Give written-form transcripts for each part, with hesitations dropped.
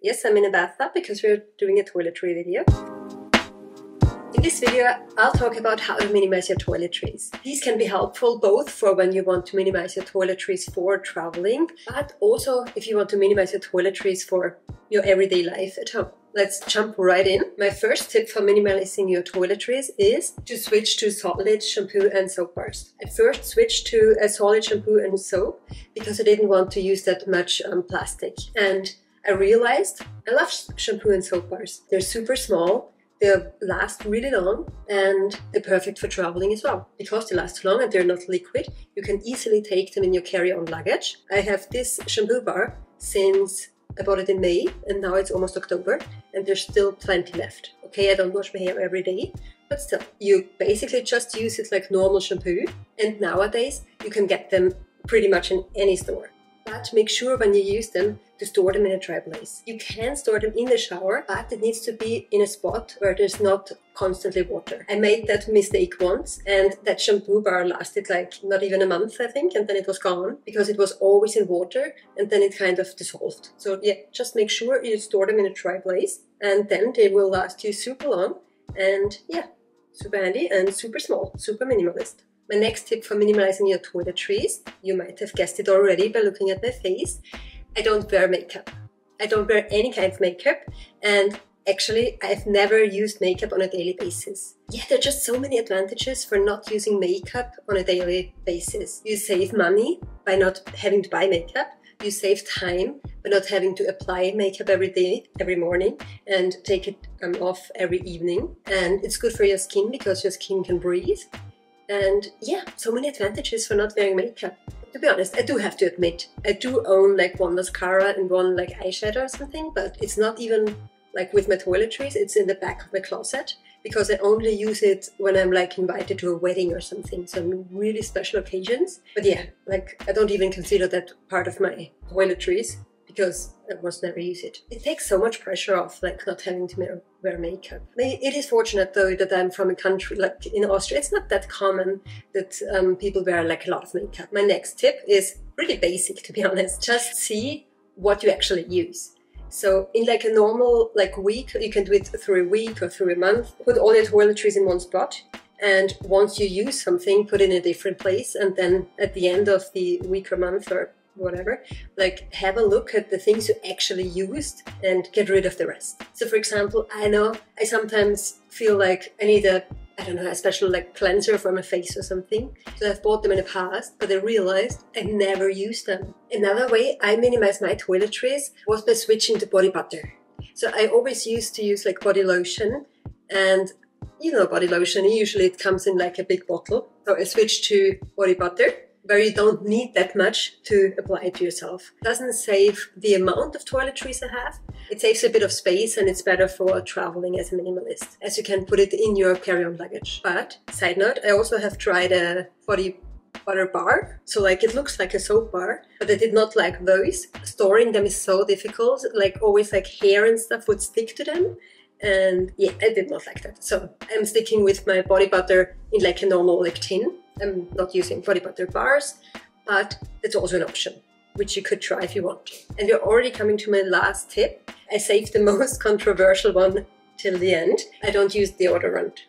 Yes, I'm in a bathtub because we're doing a toiletry video. In this video, I'll talk about how to minimize your toiletries. These can be helpful both for when you want to minimize your toiletries for traveling, but also if you want to minimize your toiletries for your everyday life at home. Let's jump right in. My first tip for minimizing your toiletries is to switch to solid shampoo and soap bars. I first switched to a solid shampoo and soap because I didn't want to use that much plastic. And I realized I love shampoo and soap bars. They're super small. They last really long and they're perfect for traveling as well. Because they last long and they're not liquid, you can easily take them in your carry-on luggage. I have this shampoo bar since I bought it in May and now it's almost October and there's still plenty left. Okay, I don't wash my hair every day, but still, you basically just use it like normal shampoo, and nowadays you can get them pretty much in any store. But make sure when you use them to store them in a dry place. You can store them in the shower, but it needs to be in a spot where there's not constantly water. I made that mistake once and that shampoo bar lasted like not even a month, I think, and then it was gone because it was always in water and then it kind of dissolved. So yeah, just make sure you store them in a dry place and then they will last you super long and yeah, super handy and super small, super minimalist. My next tip for minimizing your toiletries, you might have guessed it already by looking at my face, I don't wear makeup. I don't wear any kind of makeup, and actually I've never used makeup on a daily basis. Yeah, there are just so many advantages for not using makeup on a daily basis. You save money by not having to buy makeup. You save time by not having to apply makeup every day, every morning, and take it off every evening. And it's good for your skin because your skin can breathe. And yeah, so many advantages for not wearing makeup. To be honest, I do have to admit, I do own like one mascara and one like eyeshadow or something, but it's not even like with my toiletries, it's in the back of my closet because I only use it when I'm like invited to a wedding or something, some really special occasions. But yeah, like I don't even consider that part of my toiletries because I must never use it. It takes so much pressure off, like not having to wear makeup. It is fortunate though that I'm from a country like in Austria. It's not that common that people wear like a lot of makeup. My next tip is really basic, to be honest. Just see what you actually use. So in like a normal like week, you can do it through a week or through a month. Put all your toiletries in one spot. And once you use something, put it in a different place. And then at the end of the week or month or whatever, like have a look at the things you actually used and get rid of the rest. So for example, I know I sometimes feel like I need a special like cleanser for my face or something. So I've bought them in the past, but I realized I never used them. Another way I minimize my toiletries was by switching to body butter. So I always used to use like body lotion, and you know body lotion, usually it comes in like a big bottle. So I switched to body butter, where you don't need that much to apply it to yourself. It doesn't save the amount of toiletries I have. It saves a bit of space and it's better for traveling as a minimalist, as you can put it in your carry-on luggage. But, side note, I also have tried a body butter bar. So like it looks like a soap bar, but I did not like those. Storing them is so difficult, like always like hair and stuff would stick to them. And yeah, I did not like that. So I'm sticking with my body butter in like a normal like tin. I'm not using body butter bars, but it's also an option, which you could try if you want. And we're already coming to my last tip. I saved the most controversial one till the end. I don't use deodorant.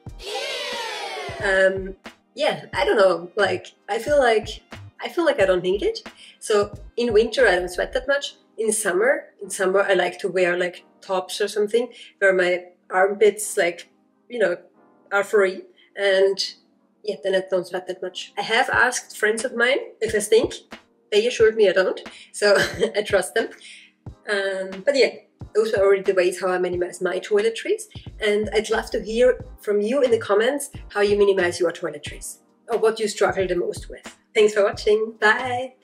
Yeah, I don't know, like, I feel like I don't need it. So in winter I don't sweat that much. In summer I like to wear like tops or something where my armpits like, you know, are free, and yeah, then I don't sweat that much. I have asked friends of mine if I stink. They assured me I don't, so I trust them. But yeah, those are already the ways how I minimize my toiletries. And I'd love to hear from you in the comments how you minimize your toiletries or what you struggle the most with. Thanks for watching. Bye!